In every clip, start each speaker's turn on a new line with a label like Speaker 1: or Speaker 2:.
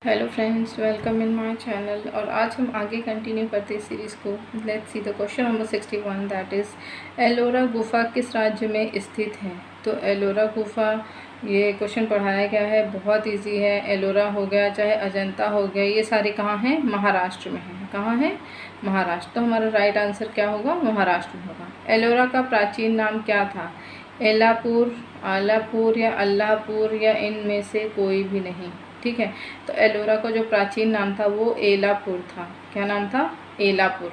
Speaker 1: Hello friends, welcome in my channel. और आज हम आगे कंटिन्यू करते हैं सीरीज़ को। Let's see the question number 61, that is Ellora गुफा किस राज्य में स्थित है। तो एलोरा गुफा, ये क्वेश्चन पढ़ाया गया है, बहुत इजी है। एलोरा हो गया, चाहे अजंता हो गया, ये सारे कहाँ हैं? महाराष्ट्र में हैं। कहाँ है? महाराष्ट्र। तो हमारा राइट आंसर क्या होगा? महाराष्ट्र में होगा। एलोरा का प्राचीन नाम क्या था? एलापुर, आलापुर या अल्लाहपुर या इनमें से कोई भी नहीं। ठीक है, तो एलोरा का जो प्राचीन नाम था वो एलापुर था। क्या नाम था? Elapur.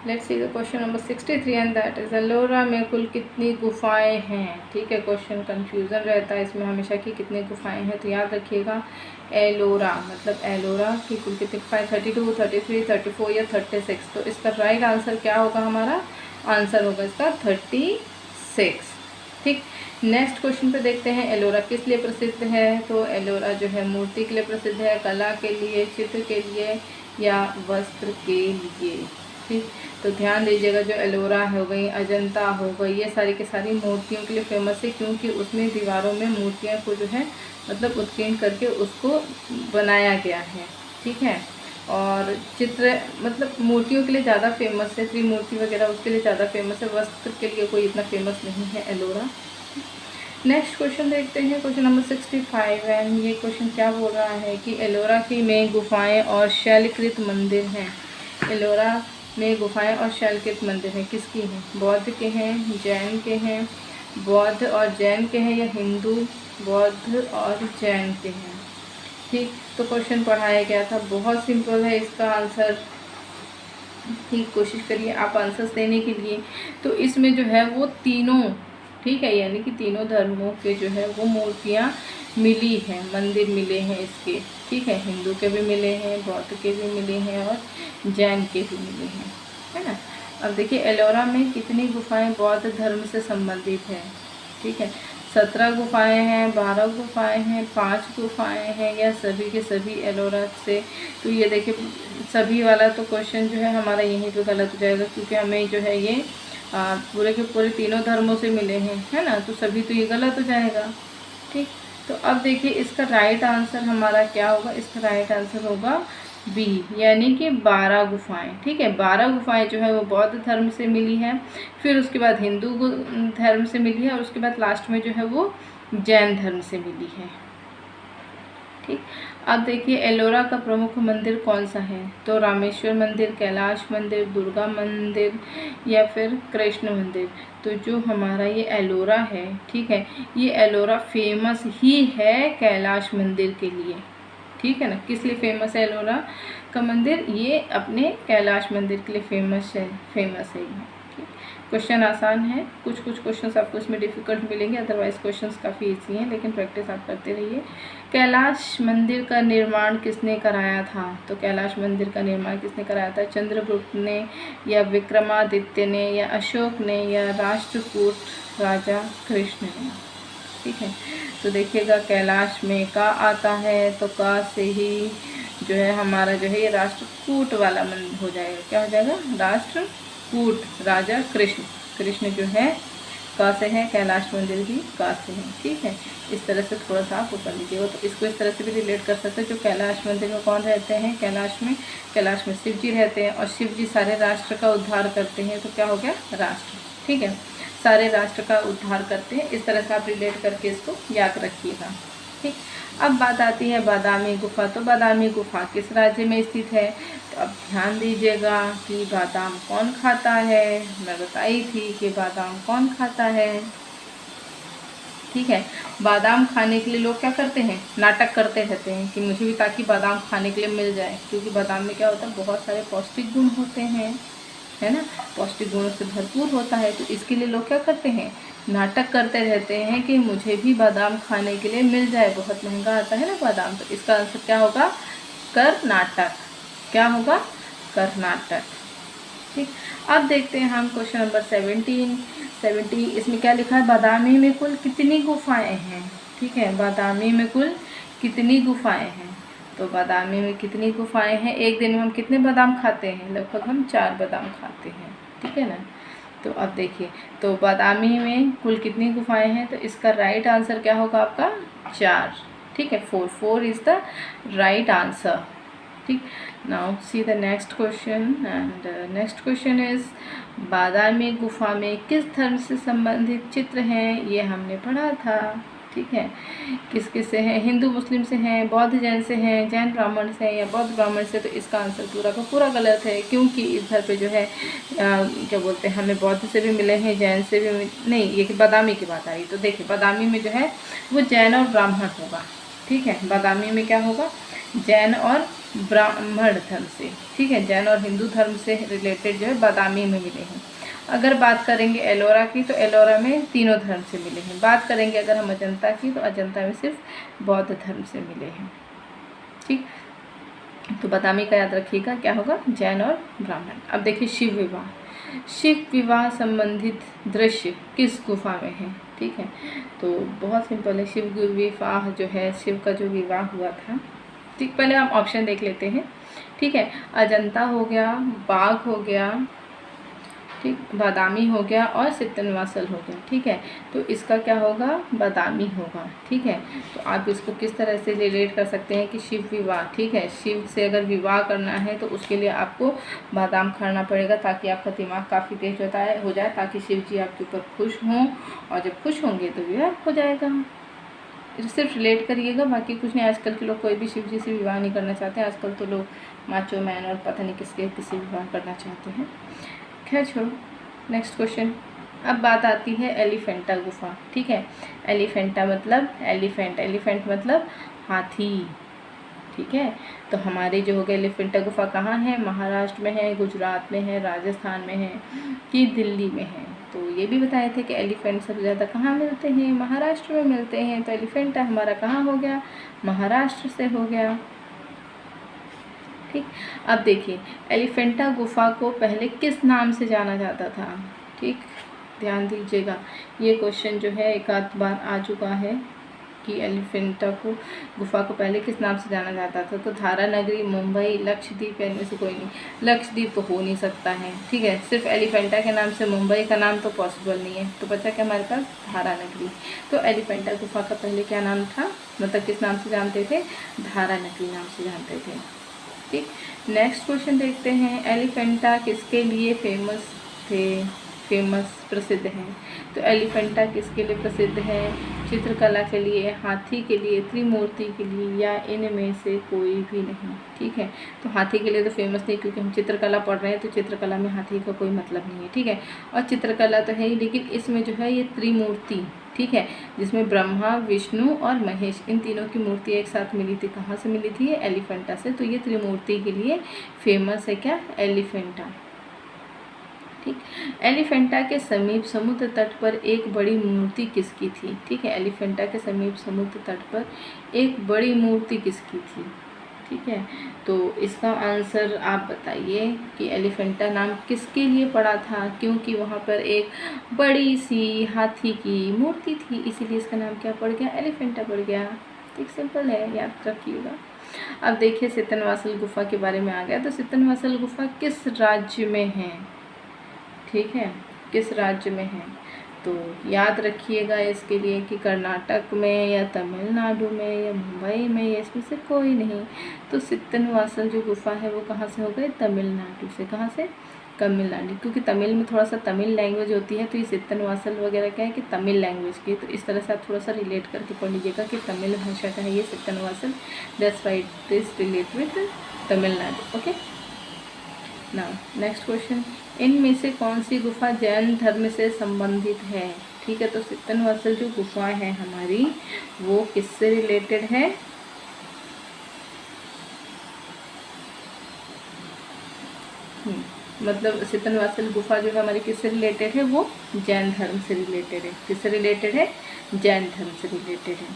Speaker 1: Let's see the question number 63 and that is Ellora में कुल कितनी गुफाएं हैं। ठीक है, क्वेश्चन कंफ्यूजन रहता है इसमें हमेशा कि कितनी गुफाएं हैं। तो याद रखिएगा, एलोरा मतलब एलोरा की कुल कितनी गुफाएं? 32, 33, 34 या 36। तो इसका राइट आंसर क्या होगा? हमारा आंसर होगा इसका 36। ठीक, नेक्स्ट क्वेश्चन पे देखते हैं, एलोरा किस लिए प्रसिद्ध है। तो एलोरा जो है मूर्ति के लिए प्रसिद्ध है, कला के लिए, चित्र के लिए या वस्त्र के लिए। ठीक, तो ध्यान दीजिएगा, जो एलोरा हो गई, अजंता हो गई, ये सारी की सारी मूर्तियों के लिए फेमस है, क्योंकि उसमें दीवारों में मूर्तियों को जो है मतलब उत्कीर्ण करके उसको बनाया गया है। ठीक है, और चित्र मतलब मूर्तियों के लिए ज़्यादा फेमस है, त्रिमूर्ति वगैरह उसके लिए ज़्यादा फेमस है, वस्त्र के लिए कोई इतना फेमस नहीं है एलोरा। नेक्स्ट क्वेश्चन देखते हैं, क्वेश्चन नंबर 65 एंड ये क्वेश्चन क्या बोल रहा है कि एलोरा की में गुफाएं और शैलकृत मंदिर हैं। एलोरा में गुफाएं और शैलकृत मंदिर हैं, किसकी हैं? बौद्ध के हैं, जैन के हैं, बौद्ध और जैन के हैं, या हिंदू, बौद्ध और जैन के हैं। ठीक, तो क्वेश्चन पढ़ाया गया था, बहुत सिंपल है इसका आंसर। ठीक, कोशिश करिए आप आंसर्स देने के लिए। तो इसमें जो है वो तीनों, ठीक है, यानी कि तीनों धर्मों के जो है वो मूर्तियाँ मिली हैं, मंदिर मिले हैं इसके। ठीक है, हिंदू के भी मिले हैं, बौद्ध के भी मिले हैं और जैन के भी मिले हैं, है ना। अब देखिए, एलोरा में कितनी गुफाएं बौद्ध धर्म से संबंधित है। ठीक है, 17 गुफाएं हैं, 12 गुफाएं हैं, 5 गुफाएं हैं, या सभी के सभी एलोरा से। तो ये देखिए, सभी वाला तो क्वेश्चन जो है हमारा यहीं पे गलत हो जाएगा, क्योंकि हमें जो है ये पूरे के पूरे तीनों धर्मों से मिले हैं, है ना, तो सभी तो ये गलत हो जाएगा। ठीक, तो अब देखिए इसका राइट आंसर हमारा क्या होगा? इसका राइट आंसर होगा बी, यानी कि 12 गुफाएं। ठीक है, 12 गुफाएं जो है वो बौद्ध धर्म से मिली है, फिर उसके बाद हिंदू धर्म से मिली है, और उसके बाद लास्ट में जो है वो जैन धर्म से मिली है। ठीक, अब देखिए एलोरा का प्रमुख मंदिर कौन सा है। तो रामेश्वर मंदिर, कैलाश मंदिर, दुर्गा मंदिर या फिर कृष्ण मंदिर। तो जो हमारा ये एलोरा है, ठीक है, ये एलोरा फेमस ही है कैलाश मंदिर के लिए। ठीक है ना, किस लिए फेमस है एलोरा का मंदिर? ये अपने कैलाश मंदिर के लिए फेमस है ये। क्वेश्चन आसान है, कुछ क्वेश्चंस आपको इसमें डिफ़िकल्ट मिलेंगे, अदरवाइज क्वेश्चंस काफ़ी इजी हैं, लेकिन प्रैक्टिस आप करते रहिए। कैलाश मंदिर का निर्माण किसने कराया था? तो कैलाश मंदिर का निर्माण किसने कराया था? चंद्रगुप्त ने, या विक्रमादित्य ने, या अशोक ने, या राष्ट्रकूट राजा कृष्ण ने। ठीक है, तो देखिएगा कैलाश में का आता है, तो का से ही जो है हमारा जो है ये राष्ट्रकूट वाला मंदिर हो जाएगा। क्या हो जाएगा? राष्ट्रकूट राजा कृष्ण जो है का से है, कैलाश मंदिर भी का से है। ठीक है, इस तरह से थोड़ा सा आप कर लीजिएगा। तो इसको इस तरह से भी रिलेट कर सकते हैं, जो कैलाश मंदिर में कौन रहते हैं? कैलाश में शिव जी रहते हैं, और शिव जी सारे राष्ट्र का उद्धार करते हैं। तो क्या हो गया? राष्ट्र। ठीक है, सारे राष्ट्र का उद्धार करते हैं। इस तरह से आप रिलेट करके इसको याद रखिएगा। ठीक, अब बात आती है बादामी गुफा। तो बादामी गुफा किस राज्य में स्थित है? तो अब ध्यान दीजिएगा कि बादाम कौन खाता है। मैं बताई थी कि बादाम कौन खाता है। ठीक है, बादाम खाने के लिए लोग क्या करते हैं? नाटक करते रहते हैं कि मुझे भी ताकि बादाम खाने के लिए मिल जाए, क्योंकि बादाम में क्या होता है? बहुत सारे पौष्टिक गुण होते हैं, है ना, पौष्टिक गुणों से भरपूर होता है। तो इसके लिए लोग क्या करते हैं? नाटक करते रहते हैं कि मुझे भी बादाम खाने के लिए मिल जाए, बहुत महंगा आता है ना बादाम। तो इसका आंसर क्या होगा? कर्नाटक। क्या होगा? कर्नाटक। ठीक, अब देखते हैं हम क्वेश्चन नंबर 70। इसमें क्या लिखा है? बादामी में कुल कितनी गुफाएं हैं। ठीक है, बादामी में कुल कितनी गुफाएं हैं। तो बादामी में कितनी गुफाएं हैं? एक दिन में हम कितने बादाम खाते हैं? लगभग हम 4 बादाम खाते हैं। ठीक है ना, तो अब देखिए, तो बादामी में कुल कितनी गुफाएं हैं? तो इसका राइट आंसर क्या होगा आपका? 4। ठीक है, 4 4 इज़ द राइट आंसर। ठीक, now see the next question and next question is Badami गुफा में किस धर्म से संबंधित चित्र हैं, ये हमने पढ़ा था। ठीक है, किस किस से हैं, हिंदू मुस्लिम से हैं, बौद्ध जैन से हैं, जैन ब्राह्मण से या बौद्ध ब्राह्मण से। तो इसका आंसर पूरा का पूरा गलत है, क्योंकि इधर पे जो है क्या बोलते हैं, हमें बौद्ध से भी मिले हैं, जैन से भी नहीं, ये कि बादामी की बात आ रही। तो देखिए बादामी में जो है वो जैन और ब्राह्मण होगा। ठीक है, बादामी में क्या होगा, जैन और ब्राह्मण धर्म से। ठीक है, जैन और हिंदू धर्म से रिलेटेड जो है बादामी में मिले हैं। अगर बात करेंगे एलोरा की, तो एलोरा में तीनों धर्म से मिले हैं। बात करेंगे अगर हम अजंता की, तो अजंता में सिर्फ बौद्ध धर्म से मिले हैं। ठीक, तो बादामी का याद रखिएगा, क्या होगा, जैन और ब्राह्मण। अब देखिए शिव विवाह, शिव विवाह संबंधित दृश्य किस गुफा में है। ठीक है, तो बहुत सिंपल है, शिव विवाह जो है, शिव का जो विवाह हुआ था। ठीक, पहले हम ऑप्शन देख लेते हैं। ठीक है, अजंता हो गया, बाघ हो गया, ठीक, बादामी हो गया और सित्तनवासल हो गया। ठीक है, तो इसका क्या होगा, बादामी होगा। ठीक है, तो आप इसको किस तरह से रिलेट कर सकते हैं कि शिव विवाह। ठीक है, शिव से अगर विवाह करना है तो उसके लिए आपको बादाम खाना पड़ेगा, ताकि आपका दिमाग काफ़ी तेज हो जाए, ताकि शिव जी आपके ऊपर खुश हों, और जब खुश होंगे तो विवाह हो जाएगा। सिर्फ रिलेट करिएगा, बाकी कुछ नहीं। आजकल के लोग कोई भी शिव जी से विवाह नहीं करना चाहते हैं। आजकल तो लोग माचो मैन और पता नहीं किससे विवाह करना चाहते हैं। खैर छोड़ो, नेक्स्ट क्वेश्चन। अब बात आती है एलिफेंटा गुफा। ठीक है, एलिफेंटा मतलब एलिफेंट, एलिफेंट मतलब हाथी। ठीक है, तो हमारे जो हो गए एलिफेंटा गुफा कहाँ है, महाराष्ट्र में है, गुजरात में है, राजस्थान में है कि दिल्ली में है। तो ये भी बताए थे कि एलिफेंट सबसे ज़्यादा कहाँ मिलते हैं, महाराष्ट्र में मिलते हैं। तो एलिफेंटा हमारा कहाँ हो गया, महाराष्ट्र से हो गया। ठीक, अब देखिए एलिफेंटा गुफा को पहले किस नाम से जाना जाता था। ठीक, ध्यान दीजिएगा, ये क्वेश्चन जो है एक आध बार आ चुका है कि एलिफेंटा को गुफा को पहले किस नाम से जाना जाता था। तो धारा नगरी, मुंबई, लक्षद्वीप, इनमें से कोई नहीं। लक्षद्वीप तो हो नहीं सकता है। ठीक है, सिर्फ एलिफेंटा के नाम से मुंबई का नाम तो पॉसिबल नहीं है। तो बचा क्या हमारे पास, धारा नगरी। तो एलिफेंटा गुफा का पहले क्या नाम था, मतलब किस नाम से जानते थे, धारा नगरी नाम से जानते थे। ठीक, नेक्स्ट क्वेश्चन देखते हैं, एलिफेंटा किसके लिए फेमस प्रसिद्ध हैं। तो एलिफेंटा किसके लिए प्रसिद्ध है, चित्रकला के लिए, हाथी के लिए, त्रिमूर्ति के लिए, या इनमें से कोई भी नहीं। ठीक है, तो हाथी के लिए तो फेमस नहीं, क्योंकि हम चित्रकला पढ़ रहे हैं, तो चित्रकला में हाथी का कोई मतलब नहीं है। ठीक है, और चित्रकला तो है ही, लेकिन इसमें जो है ये त्रिमूर्ति, ठीक है, जिसमें ब्रह्मा, विष्णु और महेश, इन तीनों की मूर्ति एक साथ मिली थी। कहाँ से मिली थी, ये एलिफेंटा से। तो ये त्रिमूर्ति के लिए फेमस है, क्या, एलिफेंटा। ठीक, एलिफेंटा के समीप समुद्र तट पर एक बड़ी मूर्ति किसकी थी। ठीक है, एलिफेंटा के समीप समुद्र तट पर एक बड़ी मूर्ति किसकी थी। ठीक है, तो इसका आंसर आप बताइए कि एलिफेंटा नाम किसके लिए पड़ा था, क्योंकि वहाँ पर एक बड़ी सी हाथी की मूर्ति थी, इसीलिए इसका नाम क्या पड़ गया, एलिफेंटा पड़ गया। ठीक, सिंपल है, याद रखिएगा। अब देखिए सित्तनवासल गुफा के बारे में आ गया। तो सित्तनवासल गुफा किस राज्य में है। ठीक है, किस राज्य में है, तो याद रखिएगा इसके लिए कि कर्नाटक में या तमिलनाडु में या मुंबई में, या इसमें से कोई नहीं। तो सित्तनवासल जो गुफा है वो कहाँ से हो गई, तमिलनाडु से। कहाँ से, तमिलनाडु, क्योंकि तमिल में थोड़ा सा तमिल लैंग्वेज होती है, तो ये सित्तनवासल वगैरह क्या है कि तमिल लैंग्वेज की। तो इस तरह से आप थोड़ा सा रिलेट करके पढ़ लीजिएगा कि तमिल भाषा का है ये Sittanavasal, that's why it is relate with Tamil Nadu. Okay, now next question, इनमें से कौन सी गुफा जैन धर्म से संबंधित है। ठीक है, तो सित्तनवासल जो गुफा है हमारी, वो किससे रिलेटेड है, मतलब सित्तनवासल गुफा जो है हमारी किससे रिलेटेड है, वो जैन धर्म से रिलेटेड है। किससे रिलेटेड है, जैन धर्म से रिलेटेड है।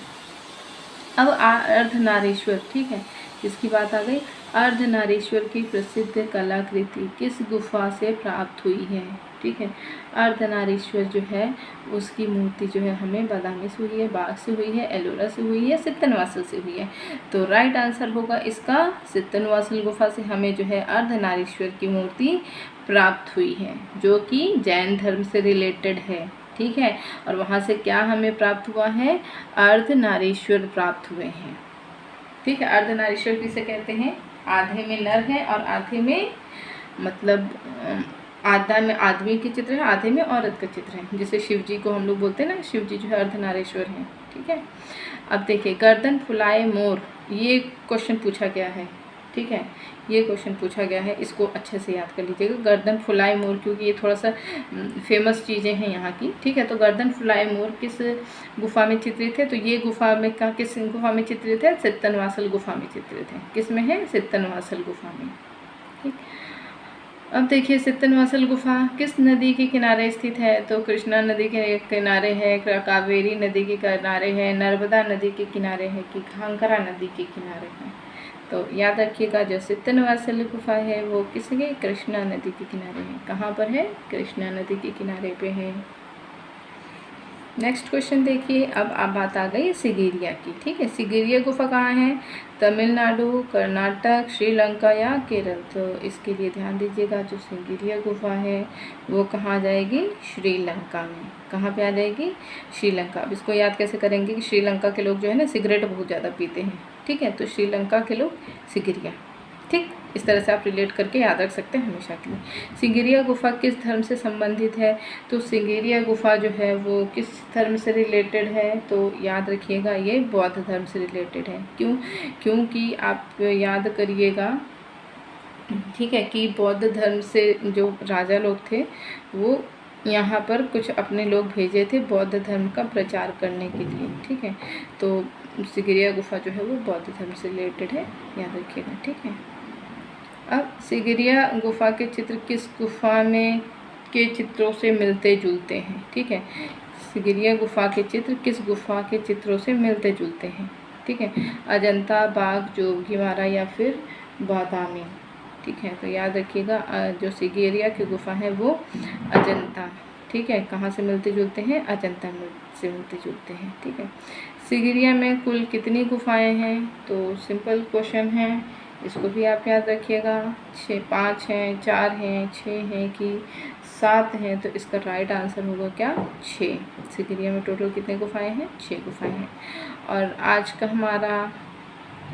Speaker 1: अब अर्धनारीश्वर, ठीक है, किसकी बात आ गई, अर्धनारीश्वर की प्रसिद्ध कलाकृति किस गुफा से प्राप्त हुई है। ठीक है, अर्धनारीश्वर जो है उसकी मूर्ति जो है हमें बादामी से हुई है, बाघ से हुई है, एलोरा से हुई है, सित्तनवासल से हुई है। तो राइट आंसर होगा इसका, सित्तनवासल गुफा से हमें जो है अर्धनारीश्वर की मूर्ति प्राप्त हुई है, जो कि जैन धर्म से रिलेटेड है। ठीक है। और वहाँ से क्या हमें प्राप्त हुआ है, अर्धनारीश्वर प्राप्त हुए हैं, ठीक है। अर्धनारीश्वर किसे कहते हैं, आधे में नर है और आधे में मतलब आधा में आदमी के चित्र है, आधे में औरत का चित्र है। जैसे शिव जी को हम लोग बोलते हैं ना, शिव जी जो है अर्धनारीश्वर हैं, ठीक है। अब देखिए, गर्दन फुलाए मोर, ये क्वेश्चन पूछा गया है, ठीक है। ये क्वेश्चन पूछा गया है, इसको अच्छे से याद कर लीजिएगा। गर्दन फुलाए मोर, क्योंकि ये थोड़ा सा फेमस चीज़ें हैं यहाँ की, ठीक है। तो गर्दन फुलाए मोर किस गुफा में चित्रित है, तो ये गुफा में का किस गुफा में चित्रित है, सित्तनवासल गुफा में चित्रित है। किस में है, सित्तनवासल गुफा में, ठीक। अब देखिए, सित्तनवासल गुफा किस नदी के किनारे स्थित है, तो कृष्णा नदी के किनारे है, कावेरी नदी के किनारे है, नर्मदा नदी के किनारे है, कि घाघरा नदी के किनारे है। तो याद रखिएगा, जो सित्तनवासल गुफा है वो किसके, कृष्णा नदी के किनारे है। कहाँ पर है, कृष्णा नदी के किनारे पे है। नेक्स्ट क्वेश्चन देखिए, अब बात आ गई सिगिरिया की, ठीक है। सिगिरिया गुफा कहाँ है, तमिलनाडु, कर्नाटक, श्रीलंका या केरल। तो इसके लिए ध्यान दीजिएगा, जो सिगिरिया गुफा है वो कहाँ जाएगी, श्रीलंका में। कहाँ पे आ जाएगी, श्रीलंका। अब इसको याद कैसे करेंगे कि श्रीलंका के लोग जो है ना सिगरेट बहुत ज़्यादा पीते हैं, ठीक है। तो श्रीलंका के लोग सिगिरिया, ठीक। इस तरह से आप रिलेट करके याद रख सकते हैं हमेशा के लिए। सिगिरिया गुफा किस धर्म से संबंधित है, तो सिगिरिया गुफा जो है वो किस धर्म से रिलेटेड है, तो याद रखिएगा ये बौद्ध धर्म से रिलेटेड है। क्यों, क्योंकि आप याद करिएगा, ठीक है, कि बौद्ध धर्म से जो राजा लोग थे वो यहाँ पर कुछ अपने लोग भेजे थे बौद्ध धर्म का प्रचार करने के लिए, ठीक है। तो सिगिरिया गुफा जो है वो बौद्ध धर्म से रिलेटेड है, याद रखिएगा, ठीक है। अब सिगिरिया गुफा के चित्र किस गुफा में के चित्रों से मिलते जुलते हैं, ठीक है। सिगिरिया गुफा के चित्र किस गुफा के चित्रों से मिलते जुलते हैं, ठीक है। अजंता, बाघ, जोगीमारा या फिर बादामी, ठीक है। तो याद रखिएगा, जो सिगिरिया की गुफा है वो अजंता, ठीक है। कहाँ से मिलते जुलते हैं, अजंता से मिलते जुलते हैं, ठीक है। सिगिरिया में कुल कितनी गुफाएं हैं, तो सिंपल क्वेश्चन है, इसको भी आप याद रखिएगा। 5 हैं, 4 हैं, 6 हैं कि 7 हैं, तो इसका राइट आंसर होगा क्या, 6। सिगिरिया में टोटल कितने गुफाएं हैं, 6 गुफाएं हैं। और आज का हमारा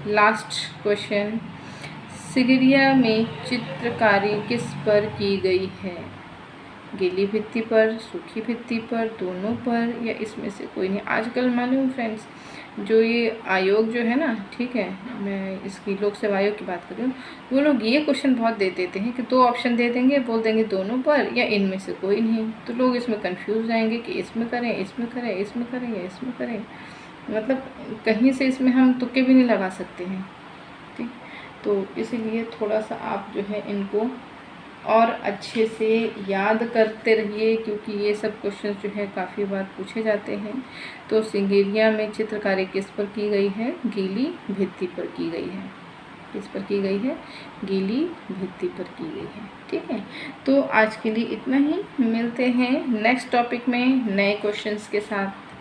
Speaker 1: लास्ट क्वेश्चन, सिगिरिया में चित्रकारी किस पर की गई है, गीली भित्ति पर, सूखी भित्ति पर, दोनों पर, या इसमें से कोई नहीं। आजकल मालूम फ्रेंड्स, जो ये आयोग जो है ना, ठीक है, मैं इसकी लोक सेवा आयोग की बात कर रही हूँ, वो लोग ये क्वेश्चन बहुत दे देते हैं कि 2 ऑप्शन दे देंगे, बोल देंगे दोनों पर या इनमें से कोई नहीं। तो लोग इसमें कंफ्यूज जाएंगे कि इसमें करें, इसमें करें, इसमें करें या इसमें करें। मतलब कहीं से इसमें हम तुक्के भी नहीं लगा सकते हैं, ठीक। तो इसीलिए थोड़ा सा आप जो है इनको और अच्छे से याद करते रहिए, क्योंकि ये सब क्वेश्चन जो है काफ़ी बार पूछे जाते हैं। तो सिगिरिया में चित्रकारी किस पर की गई है, गीली भित्ति पर की गई है। किस पर की गई है, गीली भित्ति पर की गई है, ठीक है। तो आज के लिए इतना ही, मिलते हैं नेक्स्ट टॉपिक में नए क्वेश्चंस के साथ।